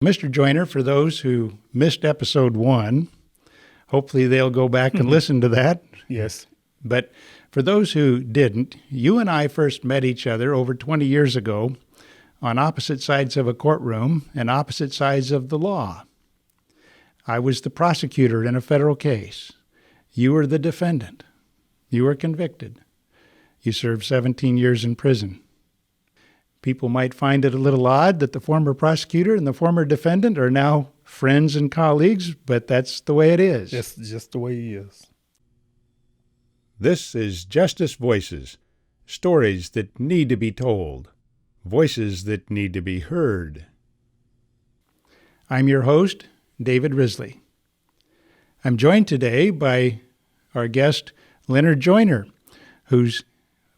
Mr. Joiner, for those who missed episode 1, hopefully they'll go back and listen to that. Yes. But for those who didn't, you and I first met each other over 20 years ago on opposite sides of a courtroom and opposite sides of the law. I was the prosecutor in a federal case. You were the defendant. You were convicted. You served 17 years in prison. People might find it a little odd that the former prosecutor and the former defendant are now friends and colleagues, but that's the way it is. That's just the way it is. This is Justice Voices, stories that need to be told, voices that need to be heard. I'm your host, David Risley. I'm joined today by our guest, Lynard Joiner, who's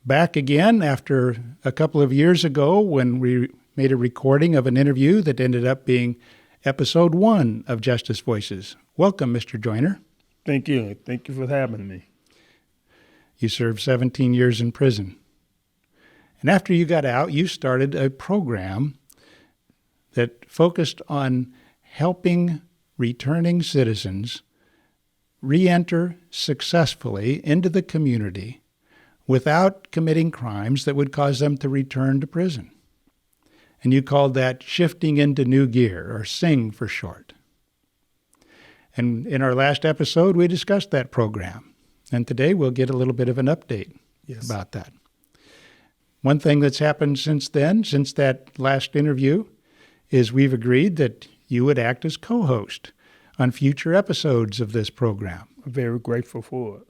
back again after a couple of years ago when we made a recording of an interview that ended up being episode 1 of Justice Voices. Welcome, Mr. Joiner. Thank you. Thank you for having me. You served 17 years in prison. And after you got out, you started a program that focused on helping returning citizens re-enter successfully into the community without committing crimes that would cause them to return to prison. And you called that shifting into new gear, or SING for short. And in our last episode, we discussed that program. And today we'll get a little bit of an update about that. One thing that's happened since then, since that last interview, is we've agreed that you would act as co-host on future episodes of this program. I'm very grateful for it.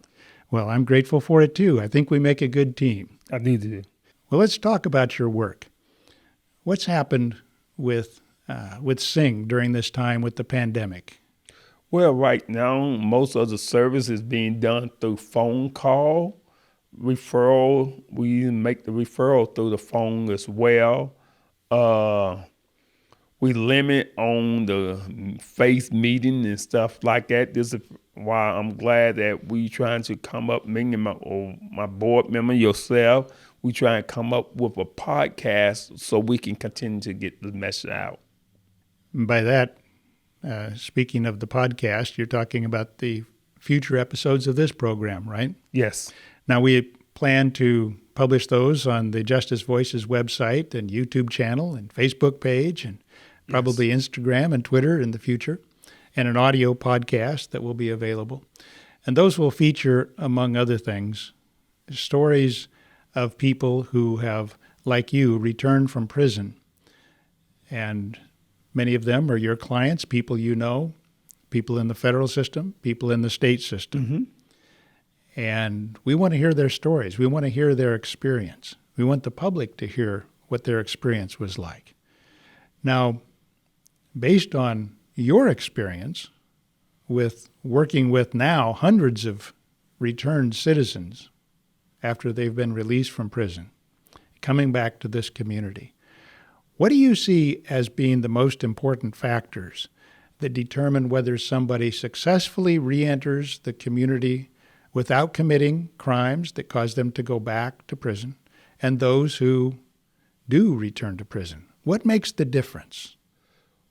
Well, I'm grateful for it too. I think we make a good team. I need to. Well, let's talk about your work. What's happened with SING during this time with the pandemic? Well, right now, most of the service is being done through phone call, referral. We make the referral through the phone as well. We limit on the face meeting and stuff like that. This is why I'm glad that we trying to come up, me and my board member, yourself, we try and come up with a podcast so we can continue to get the message out. And by that, speaking of the podcast, you're talking about the future episodes of this program, right? Yes. Now, we plan to publish those on the Justice Voices website and YouTube channel and Facebook page and probably Instagram and Twitter in the future, and an audio podcast that will be available. And those will feature, among other things, stories of people who have, like you, returned from prison. And many of them are your clients, people you know, people in the federal system, people in the state system. Mm-hmm. And we want to hear their stories. We want to hear their experience. We want the public to hear what their experience was like. Now, based on your experience with working with now hundreds of returned citizens after they've been released from prison, coming back to this community, what do you see as being the most important factors that determine whether somebody successfully re-enters the community without committing crimes that cause them to go back to prison, and those who do return to prison? What makes the difference?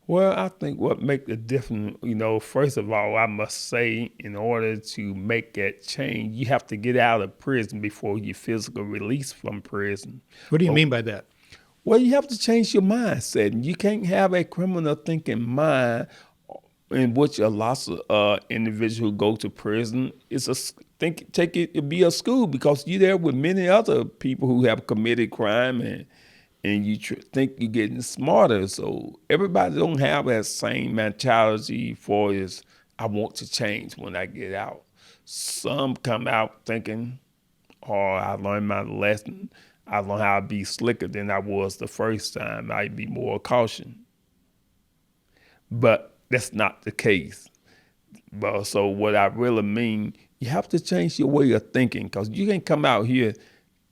Well, I think what makes the difference, first of all, I must say, in order to make that change, you have to get out of prison before you're physically released from prison. What do you mean by that? Well, you have to change your mindset. You can't have a criminal thinking mind in which a lot of individuals who go to prison take it to be a school, because you're there with many other people who have committed crime and you think you're getting smarter. So everybody don't have that same mentality for is, I want to change when I get out. Some come out thinking, I learned my lesson. I learned how to be slicker than I was the first time. I'd be more caution. But that's not the case. So what I really mean, you have to change your way of thinking, because you can't come out here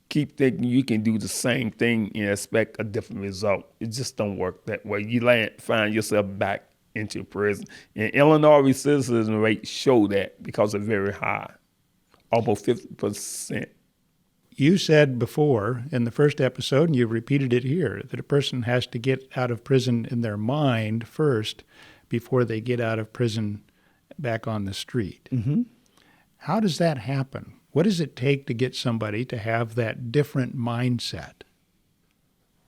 keep thinking you can do the same thing and expect a different result. It just don't work that way. You find yourself back into prison. And Illinois recidivism rates show that, because they're very high, almost 50%. You said before in the first episode, and you've repeated it here, that a person has to get out of prison in their mind first before they get out of prison back on the street. Mm-hmm. How does that happen? What does it take to get somebody to have that different mindset?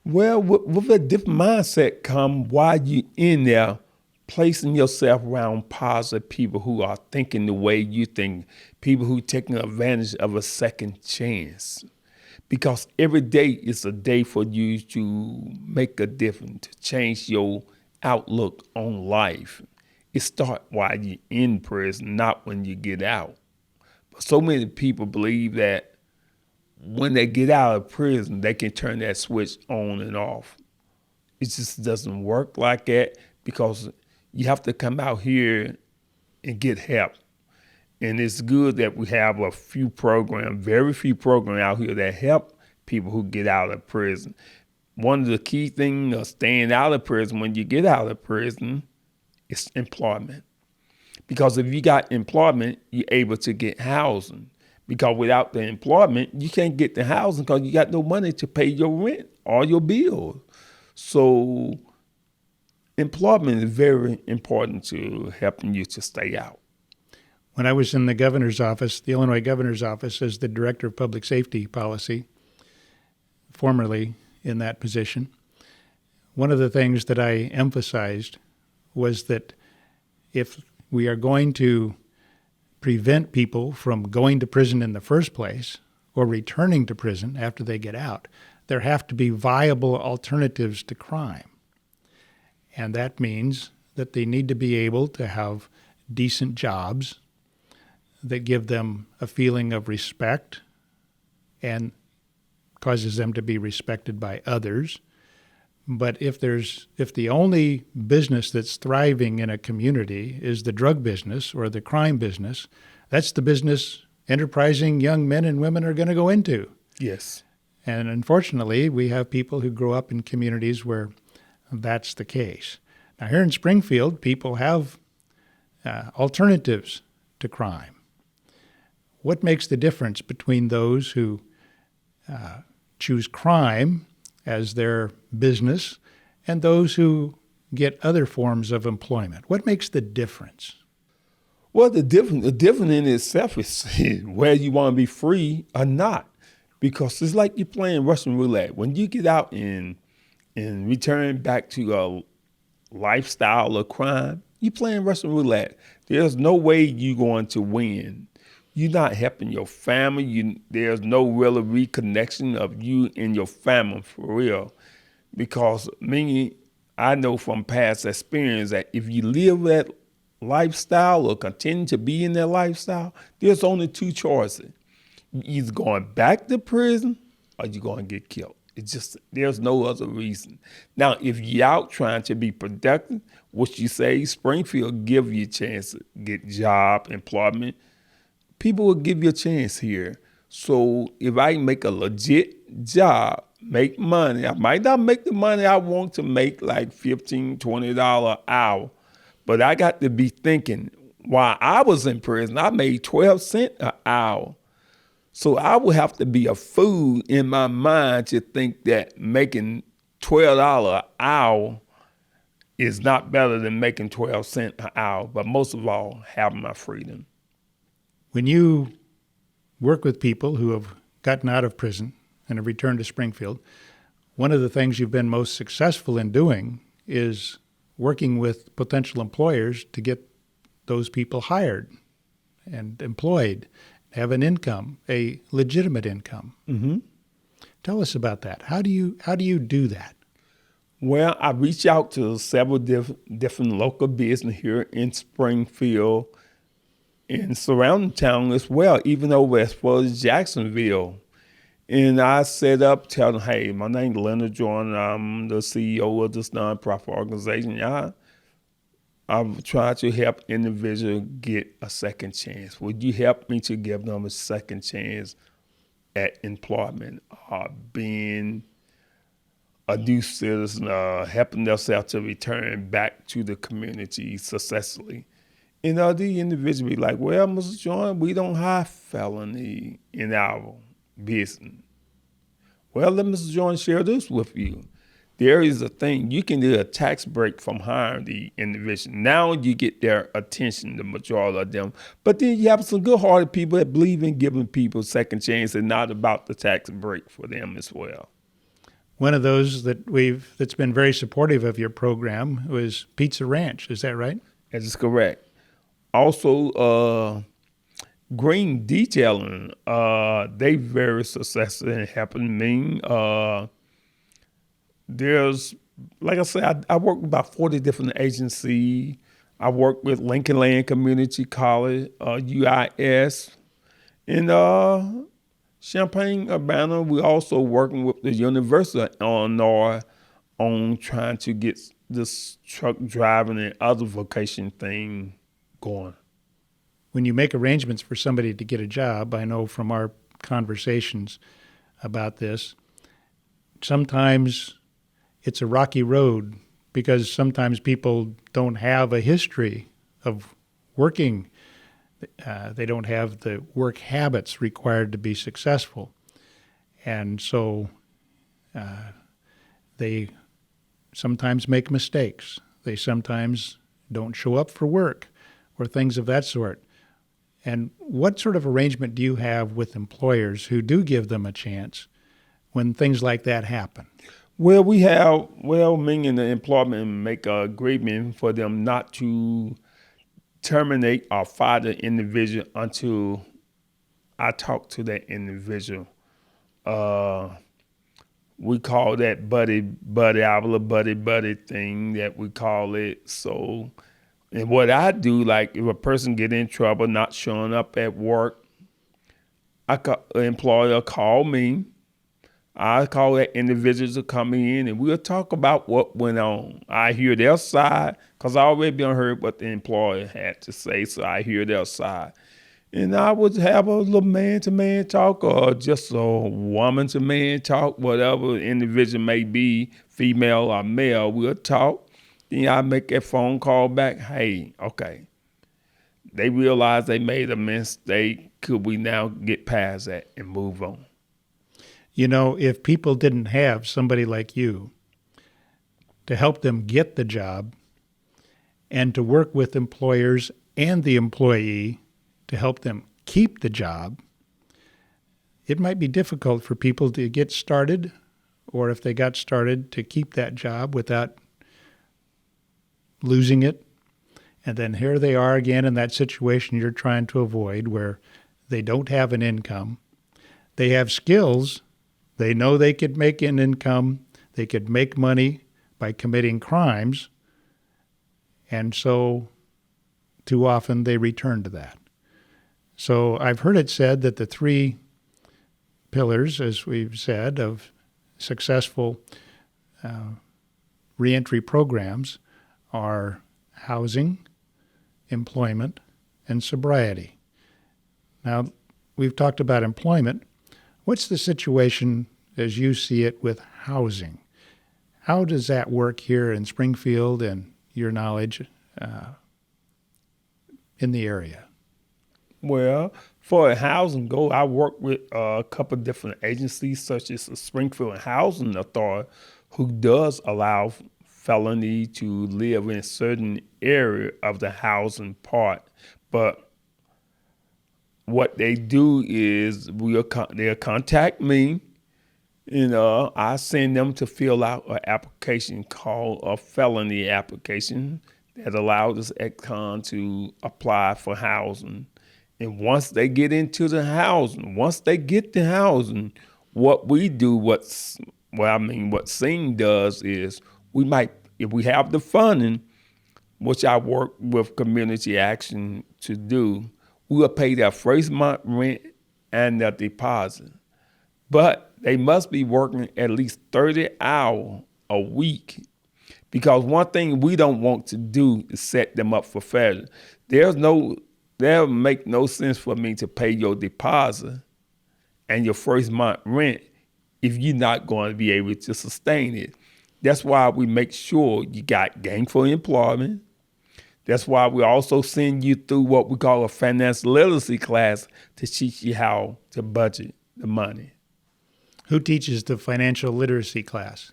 Well, with a different mindset come while you in there, placing yourself around positive people who are thinking the way you think, people who taking advantage of a second chance. Because every day is a day for you to make a difference, to change your outlook on life. It starts while you're in prison, not when you get out. But so many people believe that when they get out of prison, they can turn that switch on and off. It just doesn't work like that, because you have to come out here and get help. And it's good that we have a few programs, very few programs out here that help people who get out of prison. One of the key things of staying out of prison when you get out of prison is employment. Because if you got employment, you're able to get housing. Because without the employment, you can't get the housing because you got no money to pay your rent or your bills. So employment is very important to helping you to stay out. When I was in the governor's office, the Illinois governor's office, as the director of public safety policy, formerly in that position, one of the things that I emphasized was that if we are going to prevent people from going to prison in the first place or returning to prison after they get out, there have to be viable alternatives to crime. And that means that they need to be able to have decent jobs that give them a feeling of respect and causes them to be respected by others. But if the only business that's thriving in a community is the drug business or the crime business, that's the business enterprising young men and women are going to go into. Yes. And unfortunately, we have people who grow up in communities where that's the case. Now, here in Springfield, people have alternatives to crime. What makes the difference between those who choose crime as their business and those who get other forms of employment? What makes the difference? Well, the difference in itself is whether you want to be free or not. Because it's like you're playing Russian roulette. When you get out and return back to a lifestyle of crime, you're playing Russian roulette. There's no way you're going to win. You're not helping your family. There's no real reconnection of you and your family for real. Because I know from past experience that if you live that lifestyle or continue to be in that lifestyle, there's only two choices. You're either going back to prison or you're going to get killed. It's just, there's no other reason. Now, if you're out trying to be productive, what you say, Springfield give you a chance to get job, employment. People will give you a chance here. So if I make a legit job, make money, I might not make the money I want to make, like $15, $20 an hour, but I got to be thinking, while I was in prison, I made 12 cents an hour. So I would have to be a fool in my mind to think that making $12 an hour is not better than making 12 cents an hour, but most of all, having my freedom. When you work with people who have gotten out of prison and have returned to Springfield, one of the things you've been most successful in doing is working with potential employers to get those people hired and employed, have an income, a legitimate income. Mm-hmm. Tell us about that. How do you do that? Well, I reach out to several different local business here in Springfield and surrounding town as well, even over as far as Jacksonville. And I set up, tell them, hey, my name's Lynard Joiner. I'm the CEO of this nonprofit organization. I've tried to help individuals get a second chance. Would you help me to give them a second chance at employment, being a new citizen, helping themselves to return back to the community successfully? And the individual be like, well, Mr. Joiner, we don't have felony in our business. Well, let Mr. Joiner share this with you. There is a thing, you can do a tax break from hiring the individual. Now you get their attention, the majority of them. But then you have some good-hearted people that believe in giving people second chance and not about the tax break for them as well. One of those that's been very supportive of your program was Pizza Ranch. Is that right? That is correct. Also, Green Detailing, they very successful in helping me. There's, like I said, I work with about 40 different agencies. I work with Lincoln Land Community College, UIS, and Champaign-Urbana. We're also working with the University of Illinois on trying to get this truck driving and other vocation thing going. When you make arrangements for somebody to get a job, I know from our conversations about this, sometimes it's a rocky road because sometimes people don't have a history of working. They don't have the work habits required to be successful. And so they sometimes make mistakes. They sometimes don't show up for work or things of that sort. And what sort of arrangement do you have with employers who do give them a chance when things like that happen? Well, me and the employment make an agreement for them not to terminate or fire the individual until I talk to that individual. We call that buddy, our little buddy thing that we call it. So, and what I do, like if a person get in trouble, not showing up at work, an employer call me. I call that individual to come in and we'll talk about what went on. I hear their side because I already been heard what the employer had to say, so I hear their side. And I would have a little man-to-man talk or just a woman-to-man talk, whatever individual may be, female or male, we'll talk. Then I make that phone call back, hey, okay. They realize they made a mistake. Could we now get past that and move on? You know, if people didn't have somebody like you to help them get the job and to work with employers and the employee to help them keep the job, it might be difficult for people to get started, or if they got started, to keep that job without losing it. And then here they are again in that situation you're trying to avoid where they don't have an income. They have skills. They know they could make an income. They could make money by committing crimes. And so too often they return to that. So I've heard it said that the three pillars, as we've said, of successful reentry programs are housing, employment, and sobriety. Now, we've talked about employment. What's the situation as you see it with housing? How does that work here in Springfield and your knowledge in the area? Well, for a housing goal, I work with a couple of different agencies, such as the Springfield Housing Authority, who does allow felony to live in a certain area of the housing part. But what they do is they'll contact me, and I send them to fill out an application called a felony application that allows this ex-con to apply for housing. And once they get into the housing, what we do, what Sing does is we might, if we have the funding, which I work with Community Action to do, we will pay their first month rent and their deposit. But they must be working at least 30 hours a week, because one thing we don't want to do is set them up for failure. There'll make no sense for me to pay your deposit and your first month rent if you're not going to be able to sustain it. That's why we make sure you got gainful employment. That's why we also send you through what we call a financial literacy class to teach you how to budget, the money. Who teaches the financial literacy class?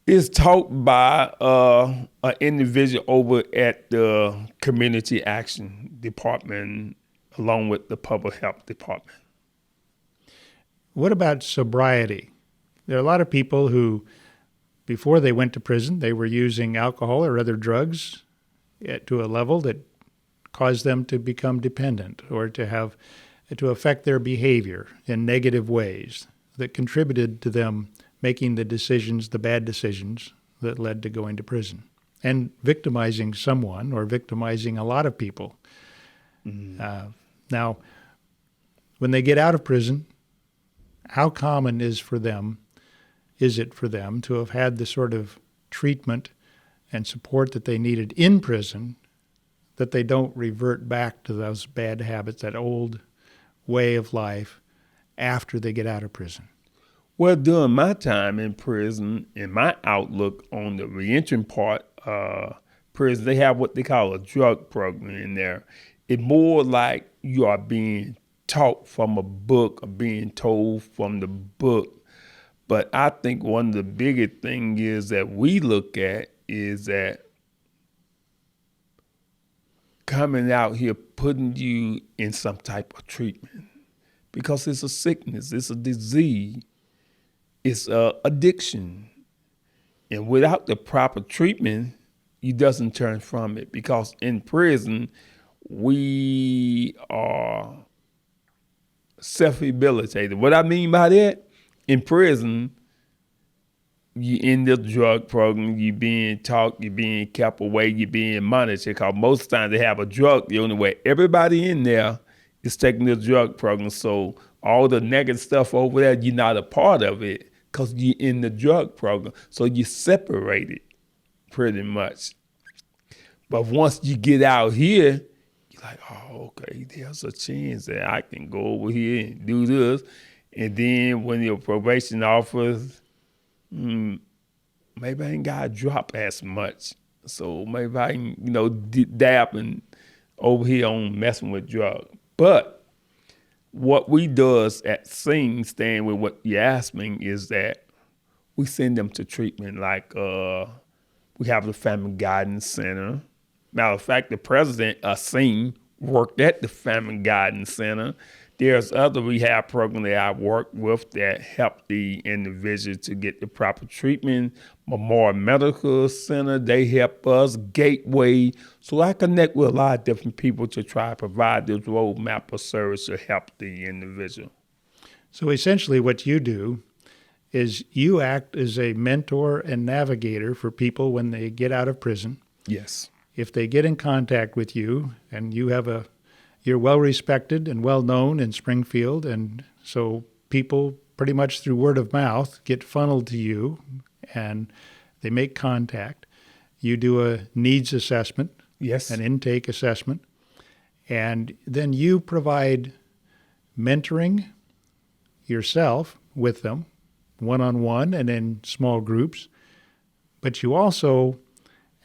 It's taught by an individual over at the Community Action Department, along with the Public Health Department. What about sobriety? There are a lot of people who, before they went to prison, they were using alcohol or other drugs to a level that caused them to become dependent or to affect their behavior in negative ways that contributed to them making the decisions, the bad decisions that led to going to prison and victimizing someone or victimizing a lot of people. Now, when they get out of prison, how common is it for them to have had the sort of treatment and support that they needed in prison, that they don't revert back to those bad habits, that old way of life after they get out of prison? Well, during my time in prison, in my outlook on the reentry part, prison, they have what they call a drug program in there. It's more like you are being taught from a book or being told from the book. But I think one of the biggest things is that we look at is that coming out here, putting you in some type of treatment, because it's a sickness, it's a disease, it's a addiction. And without the proper treatment, you doesn't turn from it, because in prison, we are self-rehabilitated. What I mean by that, in prison, you in the drug program, you being taught, you being kept away, you being monitored, because most times they have a drug, the only way everybody in there is taking the drug program. So all the negative stuff over there, you're not a part of it because you're in the drug program. So you separated pretty much. But once you get out here, you're like, oh, okay, there's a chance that I can go over here and do this. And then when your probation offers, maybe I ain't got to drop as much. So maybe I can, dab and over here on messing with drugs. But what we does at Sing, staying with what you asked me, is that we send them to treatment. Like we have the Family Guidance Center. Matter of fact, the president of Sing worked at the Family Guidance Center. There's other rehab programs that I work with that help the individual to get the proper treatment. Memorial Medical Center, they help us. Gateway. So I connect with a lot of different people to try to provide this roadmap of service to help the individual. So essentially what you do is you act as a mentor and navigator for people when they get out of prison. Yes. If they get in contact with you and you're well respected and well known in Springfield, and so people pretty much through word of mouth get funneled to you and they make contact. You do a needs assessment, yes, an intake assessment, and then you provide mentoring yourself with them, one-on-one and in small groups, but you also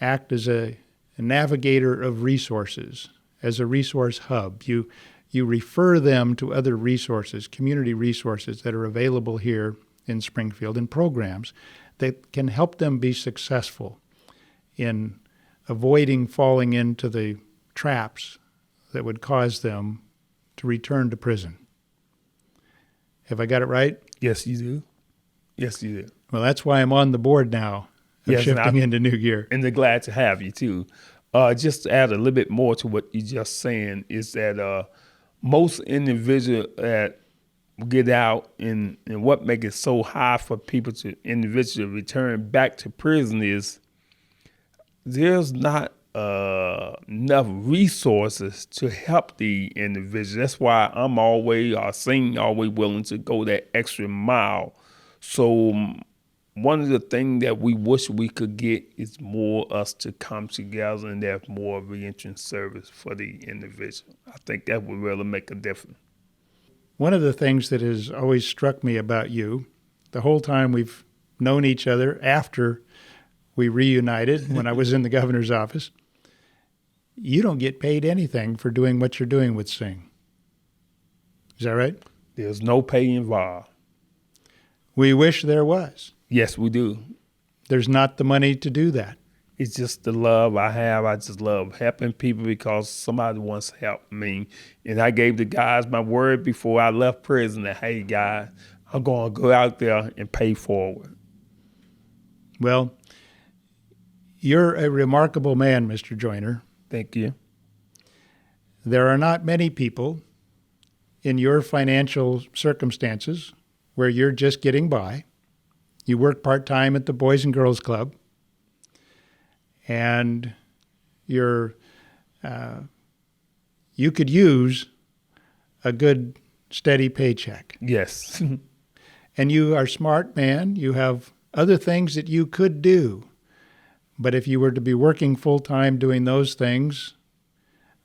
act as a navigator of resources, as a resource hub. You refer them to other resources, community resources that are available here in Springfield, and programs that can help them be successful in avoiding falling into the traps that would cause them to return to prison. Have I got it right? Yes, you do. Yes, you do. Well, that's why I'm on the board now, shifting into new gear. And they're glad to have you, too. Just to add a little bit more to what you just saying is that most individuals that get out and what makes it so hard for individuals to return back to prison is there's not enough resources to help the individual. That's why I'm always willing to go that extra mile. So one of the things that we wish we could get is more us to come together and have more reentry service for the individual. I think that would really make a difference. One of the things that has always struck me about you, the whole time we've known each other after we reunited when I was in the governor's office, you don't get paid anything for doing what you're doing with Sing. Is that right? There's no pay involved. We wish there was. Yes, we do. There's not the money to do that. It's just the love I have. I just love helping people because somebody once helped me. And I gave the guys my word before I left prison that, hey, guys, I'm going to go out there and pay forward. Well, you're a remarkable man, Mr. Joiner. Thank you. There are not many people in your financial circumstances where you're just getting by. You work part-time at the Boys and Girls Club, and you could use a good, steady paycheck. Yes. And you are a smart man. You have other things that you could do. But if you were to be working full-time doing those things,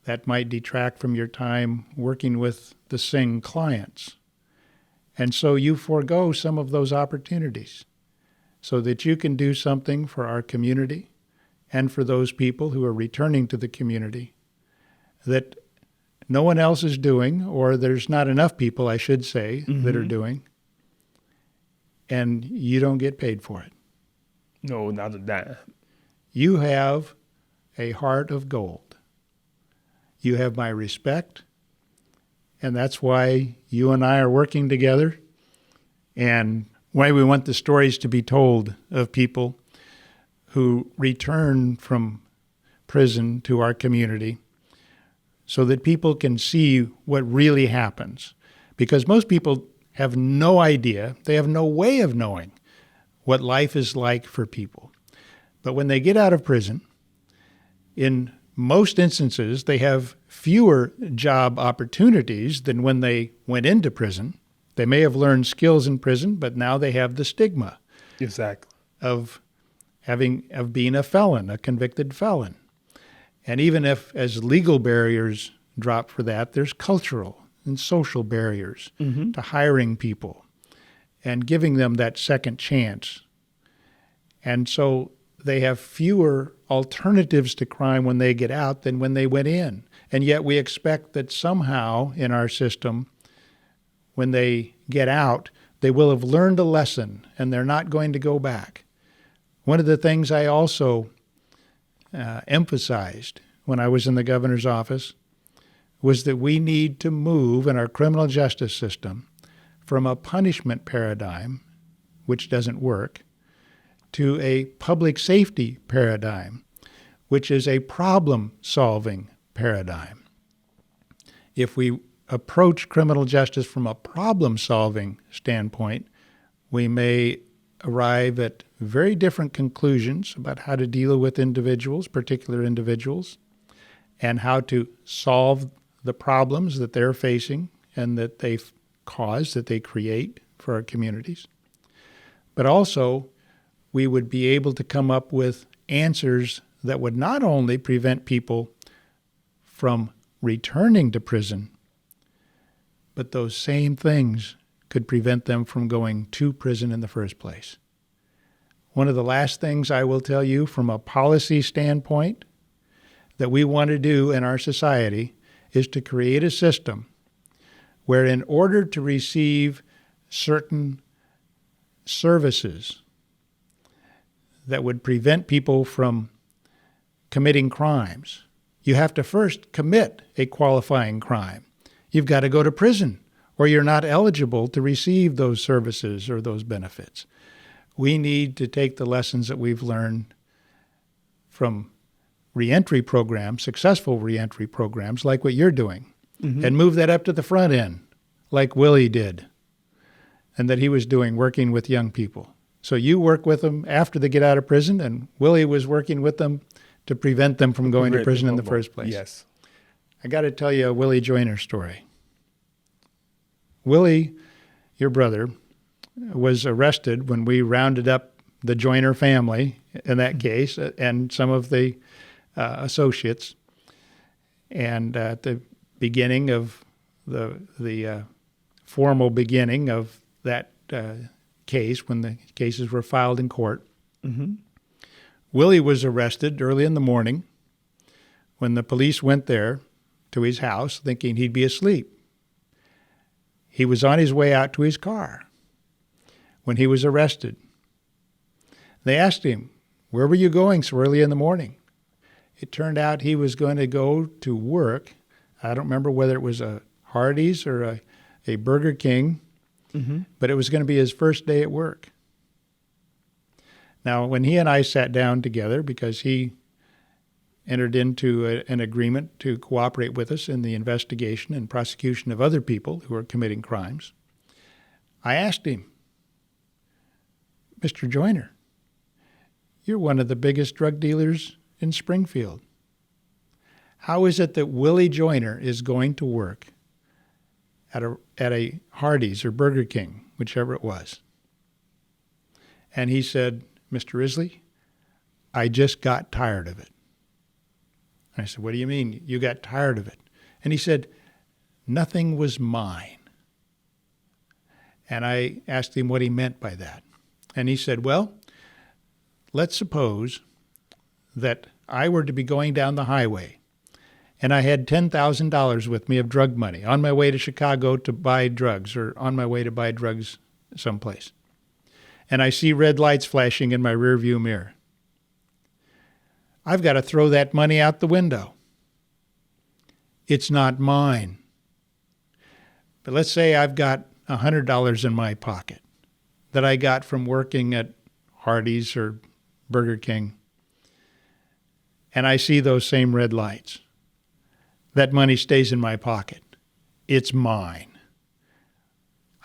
that might detract from your time working with the Sing clients. And so you forego some of those opportunities so that you can do something for our community and for those people who are returning to the community that no one else is doing, or there's not enough people, I should say, that are doing, and you don't get paid for it. No, not a dime. You have a heart of gold. You have my respect, and that's why you and I are working together, and why we want the stories to be told of people who return from prison to our community so that people can see what really happens. Because most people have no idea, they have no way of knowing what life is like for people. But when they get out of prison, in most instances, they have fewer job opportunities than when they went into prison. They may have learned skills in prison, but now they have the stigma Exactly. of being a felon, a convicted felon. And even if as legal barriers drop for that, there's cultural and social barriers to hiring people and giving them that second chance. And so they have fewer alternatives to crime when they get out than when they went in. And yet we expect that somehow in our system, when they get out, they will have learned a lesson and they're not going to go back. One of the things I also emphasized when I was in the governor's office was that we need to move in our criminal justice system from a punishment paradigm, which doesn't work, to a public safety paradigm, which is a problem-solving paradigm. If we approach criminal justice from a problem-solving standpoint, we may arrive at very different conclusions about how to deal with individuals, particular individuals, and how to solve the problems that they're facing and that they've caused, that they create for our communities. But also, we would be able to come up with answers that would not only prevent people from returning to prison, but those same things could prevent them from going to prison in the first place. One of the last things I will tell you from a policy standpoint that we want to do in our society is to create a system where in order to receive certain services that would prevent people from committing crimes, you have to first commit a qualifying crime. You've got to go to prison, or you're not eligible to receive those services or those benefits. We need to take the lessons that we've learned from reentry programs, successful reentry programs like what you're doing, and move that up to the front end like Willie did and that he was doing, working with young people. So you work with them after they get out of prison, and Willie was working with them to prevent them from going to prison in the first place. Yes. I got to tell you a Willie Joiner story. Willie, your brother, was arrested when we rounded up the Joiner family in that case and some of the associates. And at the beginning of the formal beginning of that case, when the cases were filed in court, Willie was arrested early in the morning when the police went there to his house thinking he'd be asleep. He was on his way out to his car when he was arrested. They asked him, "Where were you going so early in the morning?" It turned out he was going to go to work. I don't remember whether it was a Hardee's or a Burger King, but it was going to be his first day at work. Now, when he and I sat down together, because he entered into an agreement to cooperate with us in the investigation and prosecution of other people who are committing crimes, I asked him, "Mr. Joiner, you're one of the biggest drug dealers in Springfield. How is it that Willie Joiner is going to work at a Hardee's or Burger King, whichever it was?" And he said, "Mr. Risley, I just got tired of it." I said, "What do you mean you got tired of it?" And he said, "Nothing was mine." And I asked him what he meant by that. And he said, "Well, let's suppose that I were to be going down the highway and I had $10,000 with me of drug money on my way to Chicago to buy drugs or on my way to buy drugs someplace. And I see red lights flashing in my rearview mirror. I've got to throw that money out the window. It's not mine. But let's say I've got $100 in my pocket that I got from working at Hardee's or Burger King, and I see those same red lights. That money stays in my pocket. It's mine.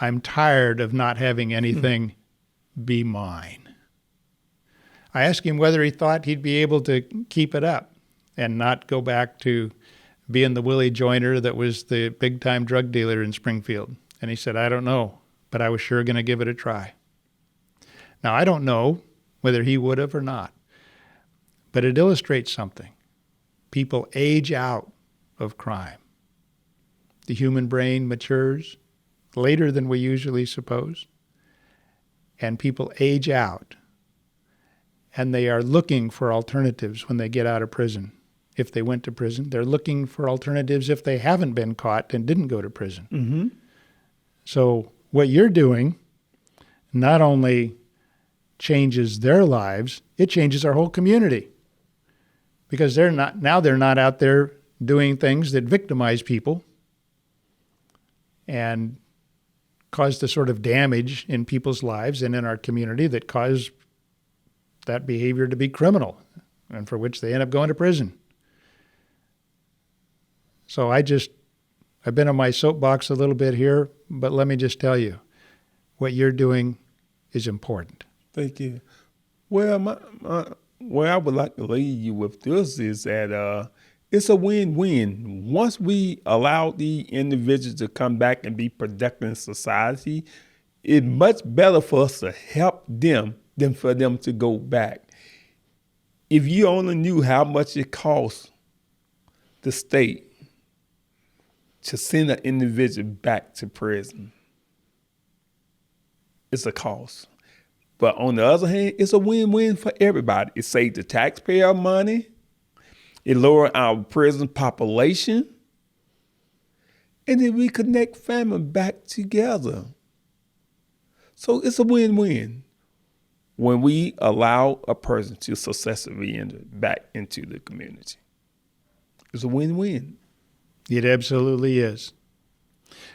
I'm tired of not having anything be mine." I asked him whether he thought he'd be able to keep it up and not go back to being the Willie Joiner that was the big-time drug dealer in Springfield. And he said, "I don't know, but I was sure going to give it a try." Now, I don't know whether he would have or not, but it illustrates something. People age out of crime. The human brain matures later than we usually suppose, and people age out, and they are looking for alternatives when they get out of prison. If they went to prison, they're looking for alternatives if they haven't been caught and didn't go to prison. So what you're doing not only changes their lives, it changes our whole community, because they're not out there doing things that victimize people and cause the sort of damage in people's lives and in our community that cause that behavior to be criminal and for which they end up going to prison. So I've been on my soapbox a little bit here, but let me just tell you, what you're doing is important. Thank you. Well, where I would like to leave you with this is that it's a win-win. Once we allow the individuals to come back and be productive in society, it's much better for us to help them than for them to go back. If you only knew how much it costs the state to send an individual back to prison, it's a cost. But on the other hand, it's a win-win for everybody. It saves the taxpayer money. It lowers our prison population. And then we connect family back together. So it's a win-win when we allow a person to successfully enter back into the community. It's a win-win. It absolutely is.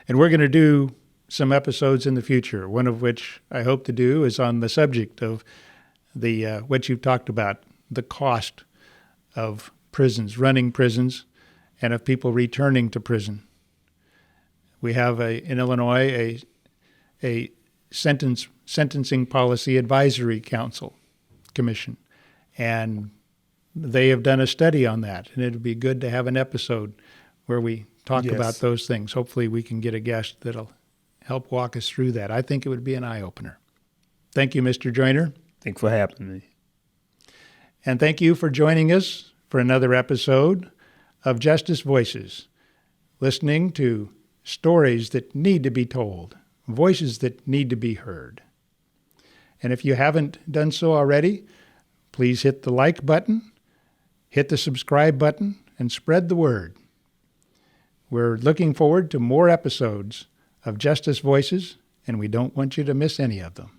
And we're going to do some episodes in the future, one of which I hope to do is on the subject of the what you've talked about, the cost of prisons, running prisons, and of people returning to prison. We have in Illinois a sentencing policy advisory council commission, and they have done a study on that, and it would be good to have an episode where we talk about those things. Hopefully we can get a guest that'll help walk us through that. I think it would be an eye-opener. Thank you, Mr. Joiner. Thanks for having me. And thank you for joining us for another episode of Justice Voices, listening to stories that need to be told, voices that need to be heard. And if you haven't done so already, please hit the like button, hit the subscribe button, and spread the word. We're looking forward to more episodes of Justice Voices, and we don't want you to miss any of them.